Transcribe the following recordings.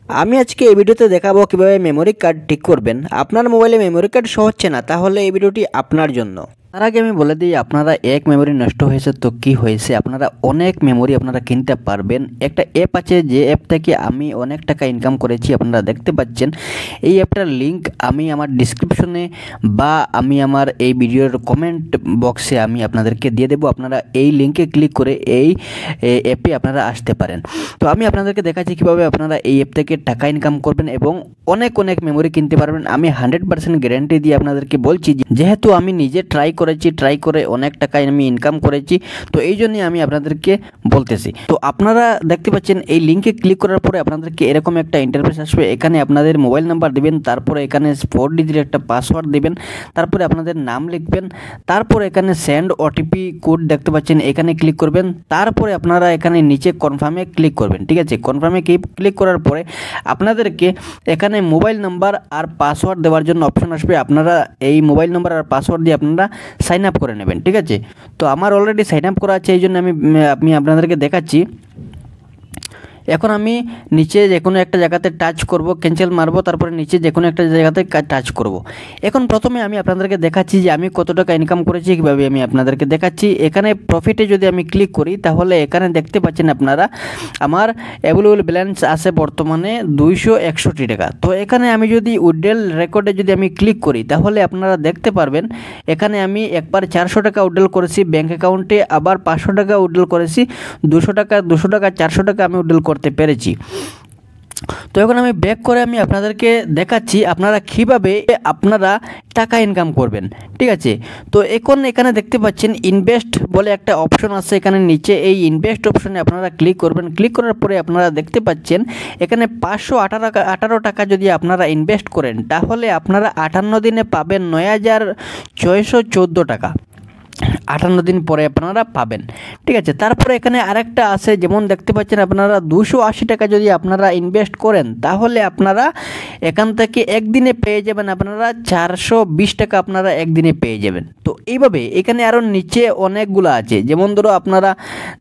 আমি আজকে এই ভিডিওতে দেখাবো কিভাবে মেমোরি কার্ড ঠিক করবেন। আপনার মোবাইলে মেমোরি কার্ড শো হচ্ছে না, তাহলে এই ভিডিওটি আপনার জন্য। তার আগে আমি বলে দিই, আপনারা এক মেমোরি নষ্ট হয়েছে তো কি হয়েছে, আপনারা অনেক মেমোরি আপনারা কিনতে পারবেন। একটা অ্যাপ আছে, যে অ্যাপ থেকে আমি অনেক টাকা ইনকাম করেছি, আপনারা দেখতে পাচ্ছেন। এই অ্যাপটার লিঙ্ক আমি আমার ডিসক্রিপশনে বা আমি আমার এই ভিডিওর কমেন্ট বক্সে আমি আপনাদেরকে দিয়ে দেবো। আপনারা এই লিঙ্কে ক্লিক করে এই অ্যাপে আপনারা আসতে পারেন। তো আমি আপনাদেরকে দেখাচ্ছি কীভাবে আপনারা এই অ্যাপ থেকে টাকা ইনকাম করবেন এবং অনেক মেমোরি কিনতে পারবেন। আমি 100% গ্যারান্টি দিয়ে আপনাদেরকে বলছি, যেহেতু আমি নিজে ট্রাই করে অনেক টাকা আমি ইনকাম করেছি, তো এই জন্যই আমি আপনাদেরকে বলতেছি। তো আপনারা দেখতে পাচ্ছেন এই লিঙ্কে ক্লিক করার পরে আপনাদেরকে এরকম একটা ইন্টারফেস আসবে। এখানে আপনাদের মোবাইল নাম্বার দিবেন, তারপরে এখানে 4 ডিজিটের একটা পাসওয়ার্ড দিবেন, তারপরে আপনাদের নাম লিখবেন, তারপরে এখানে সেন্ড ওটিপি কোড দেখতে পাচ্ছেন, এখানে ক্লিক করবেন। তারপরে আপনারা এখানে নিচে কনফার্মে ক্লিক করবেন। ঠিক আছে, কনফার্মে ক্লিক করার পরে আপনাদেরকে এখানে মোবাইল নাম্বার আর পাসওয়ার্ড দেওয়ার জন্য অপশন আসবে। আপনারা এই মোবাইল নাম্বার আর পাসওয়ার্ড দিয়ে আপনারা সাইন আপ করে নেবেন। ঠিক আছে, তো আমার অলরেডি সাইন আপ করা আছে, এই জন্য আমি আপনাদেরকে দেখাচ্ছি। এখন আমি নিচে যে কোনো একটা জায়গাতে টাচ করব, ক্যান্সেল মারবো, তারপরে নিচে যে কোনো একটা জায়গাতে টাচ করব। এখন প্রথমে আমি আপনাদেরকে দেখাচ্ছি যে আমি কত টাকা ইনকাম করেছি, কীভাবে আমি আপনাদেরকে দেখাচ্ছি। এখানে প্রফিটে যদি আমি ক্লিক করি, তাহলে এখানে দেখতে পাচ্ছেন আপনারা আমার অ্যাভেলেবল ব্যালেন্স আছে বর্তমানে 261 টাকা। তো এখানে আমি যদি উইথড্রল রেকর্ডে যদি আমি ক্লিক করি, তাহলে আপনারা দেখতে পারবেন এখানে আমি একবার 400 টাকা উইথড্রল করেছি ব্যাঙ্ক অ্যাকাউন্টে, আবার 500 টাকা উইথড্রল করেছি, 200 টাকা 400 টাকা আমি উইথড্রল করতে পেরেছি। তো এখন আমি ব্যাক করে আমি আপনাদেরকে দেখাচ্ছি আপনারা কিভাবে আপনারা টাকা ইনকাম করবেন। ঠিক আছে, তো এখন এখানে দেখতে পাচ্ছেন ইনভেস্ট বলে একটা অপশন আছে, এখানে নিচে এই ইনভেস্ট অপশনে আপনারা ক্লিক করবেন। ক্লিক করার পরে আপনারা দেখতে পাচ্ছেন এখানে 518 টাকা যদি আপনারা ইনভেস্ট করেন, তাহলে আপনারা 58 দিনে পাবেন 9614 টাকা। 58 দিন পরে আপনারা পাবেন। ঠিক আছে, তারপরে এখানে আরেকটা আছে, যেমন দেখতে পাচ্ছেন আপনারা 280 টাকা যদি আপনারা ইনভেস্ট করেন, তাহলে আপনারা এখান থেকে একদিনে পেয়ে যাবেন আপনারা 420 টাকা আপনারা একদিনে পেয়ে যাবেন। তো এইভাবে এখানে আরও নিচে অনেকগুলো আছে, যেমন ধরো আপনারা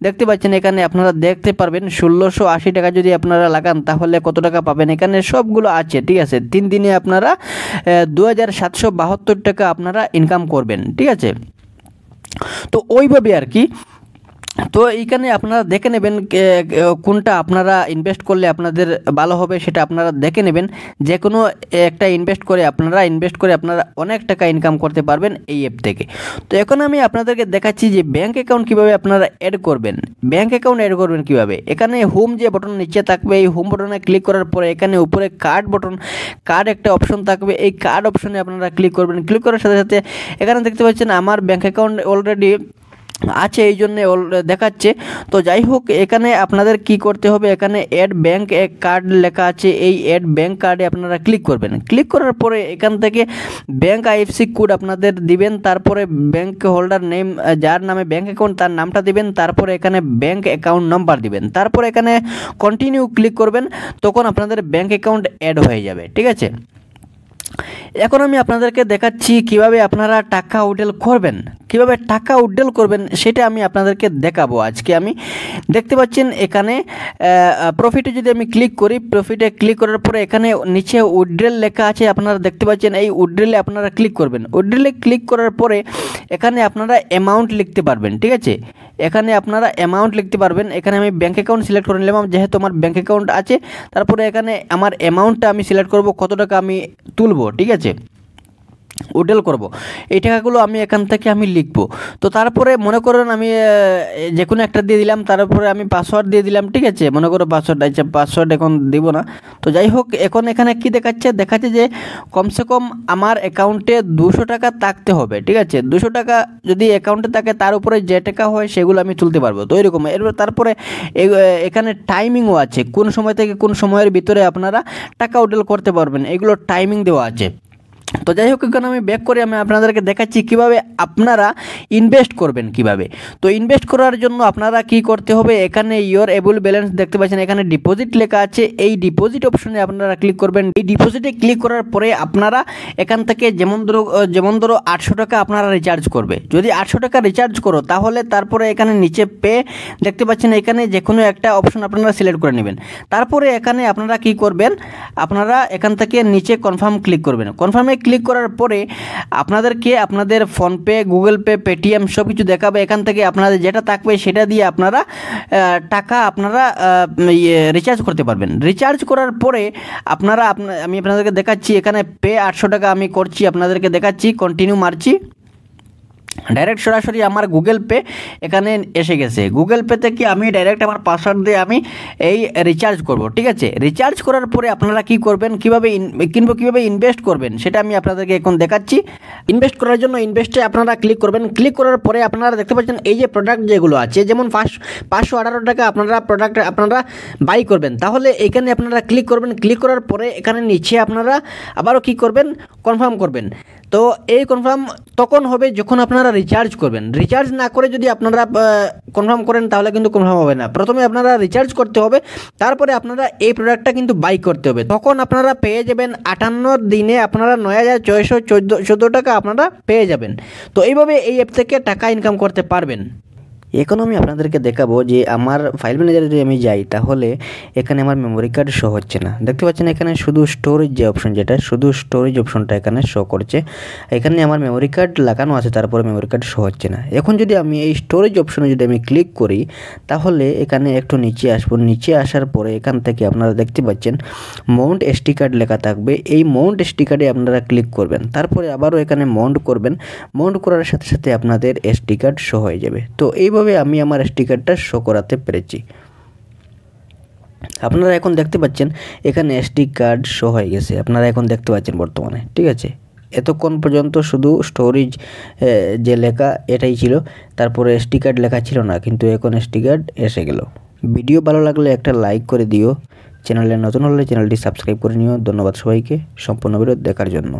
দেখতে পাচ্ছেন এখানে আপনারা দেখতে পারবেন 1680 টাকা যদি আপনারা লাগান, তাহলে কত টাকা পাবেন, এখানে সবগুলো আছে। ঠিক আছে, 3 দিনে আপনারা 2772 টাকা আপনারা ইনকাম করবেন। ঠিক আছে, তো ওইভাবে আর কি। তো এইখানে আপনারা দেখে নেবেন কোনটা আপনারা ইনভেস্ট করলে আপনাদের ভালো হবে, সেটা আপনারা দেখে নেবেন। যে কোনো একটা ইনভেস্ট করে আপনারা অনেক টাকা ইনকাম করতে পারবেন এই অ্যাপ থেকে। তো এখন আমি আপনাদেরকে দেখাচ্ছি যে ব্যাঙ্ক অ্যাকাউন্ট কীভাবে আপনারা অ্যাড করবেন। ব্যাঙ্ক অ্যাকাউন্ট অ্যাড করবেন কীভাবে, এখানে হোম যে বটন নিচে থাকবে, এই হোম বটনে ক্লিক করার পরে এখানে উপরে কার্ড একটা অপশন থাকবে, এই কার্ড অপশনে আপনারা ক্লিক করবেন। ক্লিক করার সাথে সাথে এখানে দেখতে পাচ্ছেন আমার ব্যাঙ্ক অ্যাকাউন্ট অলরেডি আছে, এই জন্য দেখাচ্ছে। তো যাই হোক, এখানে আপনাদের কি করতে হবে, এখানে অ্যাড ব্যাঙ্ক কার্ড লেখা আছে, এই অ্যাড ব্যাঙ্ক কার্ডে আপনারা ক্লিক করবেন। ক্লিক করার পরে এখান থেকে ব্যাঙ্ক আইএফএসসি কোড আপনাদের দিবেন, তারপরে ব্যাঙ্ক হোল্ডার নেম, যার নামে ব্যাঙ্ক অ্যাকাউন্ট তার নামটা দিবেন, তারপরে এখানে ব্যাঙ্ক অ্যাকাউন্ট নাম্বার দিবেন, তারপরে এখানে কন্টিনিউ ক্লিক করবেন, তখন আপনাদের ব্যাঙ্ক অ্যাকাউন্ট অ্যাড হয়ে যাবে। ঠিক আছে, এখন আমি আপনাদেরকে দেখাচ্ছি কিভাবে আপনারা টাকা উইথড্রল করবেন, সেটা আমি আপনাদেরকে দেখাবো আজকে। আমি দেখতে পাচ্ছেন এখানে প্রফিটে যদি আমি ক্লিক করি, প্রফিটে ক্লিক করার পরে এখানে নিচে উইথড্রল লেখা আছে, আপনারা দেখতে পাচ্ছেন। এই উইথড্রলে আপনারা ক্লিক করবেন। উইথড্রলে ক্লিক করার পরে এখানে আপনারা অ্যামাউন্ট লিখতে পারবেন। ঠিক আছে, এখানে আপনারা অ্যামাউন্ট লিখতে পারবেন। এখানে আমি ব্যাঙ্ক অ্যাকাউন্ট সিলেক্ট করে নিলাম, যেহেতু আমার ব্যাঙ্ক অ্যাকাউন্ট আছে। তারপরে এখানে আমার অ্যামাউন্টটা আমি সিলেক্ট করব, কত টাকা আমি তুলব। ঠিক আছে, উইথড্রল করব, এই টাকাগুলো আমি এখান থেকে আমি লিখব। তো তারপরে মনে করেন আমি যে কোনো একটা দিয়ে দিলাম, তারপরে আমি পাসওয়ার্ড দিয়ে দিলাম। ঠিক আছে, মনে করো পাসওয়ার্ড এখন দিব না। তো যাই হোক, এখন এখানে কি দেখাচ্ছে যে কমসে কম আমার অ্যাকাউন্টে 200 টাকা থাকতে হবে। ঠিক আছে, 200 টাকা যদি অ্যাকাউন্টে থাকে, তার উপরে যে টাকা হয় সেগুলো আমি তুলতে পারবো। তো এরকম তারপরে এখানে টাইমিংও আছে, কোন সময় থেকে কোন সময়ের ভিতরে আপনারা টাকা উইথড্রল করতে পারবেন, এগুলো টাইমিং দেওয়া আছে। তো যাই হোক, এখানে আমি ব্যাক করে আমি আপনাদেরকে দেখাচ্ছি কিভাবে আপনারা ইনভেস্ট করবেন কিভাবে। তো ইনভেস্ট করার জন্য আপনারা কি করতে হবে, এখানে ইয়োর এবল ব্যালেন্স দেখতে পাচ্ছেন, এখানে ডিপোজিট লেখা আছে, এই ডিপোজিট অপশনে আপনারা ক্লিক করবেন। এই ডিপোজিটে ক্লিক করার পরে আপনারা এখান থেকে যেমন ধরো 800 টাকা আপনারা রিচার্জ করবে। যদি 800 টাকা রিচার্জ করো তাহলে তারপরে এখানে নিচে পে দেখতে পাচ্ছেন, এখানে যে কোনো একটা অপশন আপনারা সিলেক্ট করে নেবেন। তারপরে এখানে আপনারা কি করবেন, আপনারা এখান থেকে নিচে কনফার্ম ক্লিক করবেন। কনফার্মে ক্লিক করার পরে আপনাদেরকে আপনাদের ফোনপে, গুগল পে, পেটিএম সব কিছু দেখাবে। এখান থেকে আপনাদের যেটা থাকবে সেটা দিয়ে আপনারা টাকা আপনারা রিচার্জ করতে পারবেন। রিচার্জ করার পরে আমি আপনাদেরকে দেখাচ্ছি, এখানে পে 800 টাকা আমি করছি, আপনাদেরকে দেখাচ্ছি, কন্টিনিউ মারছি। ডাইরেক্ট সরাসরি আমার গুগল পে এখানে এসে গেছে। গুগল পে থেকে আমি ডাইরেক্ট আমার পাসওয়ার্ড দিয়ে আমি এই রিচার্জ করব। ঠিক আছে, রিচার্জ করার পরে আপনারা কি করবেন, কীভাবে ইনভেস্ট করবেন সেটা আমি আপনাদেরকে এখন দেখাচ্ছি। ইনভেস্ট করার জন্য ইনভেস্টে আপনারা ক্লিক করবেন। ক্লিক করার পরে আপনারা দেখতে পাচ্ছেন এই যে প্রোডাক্ট যেগুলো আছে, যেমন 518 টাকা আপনারা বাই করবেন, তাহলে এখানে আপনারা ক্লিক করবেন। ক্লিক করার পরে এখানে নিচে আপনারা আবারও কি করবেন, কনফার্ম করবেন। তো এই কনফার্ম তখন হবে যখন আপনারা রিচার্জ করবেন। রিচার্জ না করে যদি আপনারা কনফার্ম করেন তাহলে কিন্তু কনফার্ম হবে না। প্রথমে আপনারা রিচার্জ করতে হবে, তারপরে আপনারা এই প্রোডাক্টটা কিন্তু বাই করতে হবে। তখন আপনারা পেয়ে যাবেন 58 দিনে আপনারা 9614 টাকা আপনারা পেয়ে যাবেন। তো এইভাবে এই অ্যাপ থেকে টাকা ইনকাম করতে পারবেন। এখন আমি আপনাদেরকে দেখাবো যে আমার ফাইল ম্যানেজারে যদি আমি যাই তাহলে এখানে আমার মেমোরি কার্ড শো হচ্ছে না। দেখতে পাচ্ছেন এখানে শুধু স্টোরেজ যে অপশন, যেটা শুধু স্টোরেজ অপশনটা এখানে শো করছে। এখানে আমার মেমোরি কার্ড লাগানো আছে, তারপরে মেমোরি কার্ড শো হচ্ছে না। এখন যদি আমি এই স্টোরেজ অপশনে যদি আমি ক্লিক করি তাহলে এখানে একটু নিচে আসবো। নিচে আসার পরে এখান থেকে আপনারা দেখতে পাচ্ছেন মাউন্ট এসডি কার্ড লেখা থাকবে। এই মাউন্ট এসডি কার্ডে আপনারা ক্লিক করবেন, তারপরে আবারও এখানে মাউন্ট করবেন। মাউন্ট করার সাথে সাথে আপনাদের এসডি কার্ড শো হয়ে যাবে। তো এইভাবে আমি আমার এসডি কার্ডটা শো করাতে পেরেছি। আপনারা এখন দেখতে পাচ্ছেন এখানে এসডি কার্ড শো হয়ে গেছে, আপনারা এখন দেখতে পাচ্ছেন বর্তমানে। ঠিক আছে, এতক্ষণ পর্যন্ত শুধু স্টোরেজ যে লেখা এটাই ছিল, তারপরে এসডি কার্ড লেখা ছিল না, কিন্তু এখন এসডি কার্ড এসে গেল। ভিডিও ভালো লাগলে একটা লাইক করে দিও, চ্যানেলে নতুন হলে চ্যানেলটি সাবস্ক্রাইব করে নিও। ধন্যবাদ সবাইকে সম্পূর্ণ ভিডিও দেখার জন্য।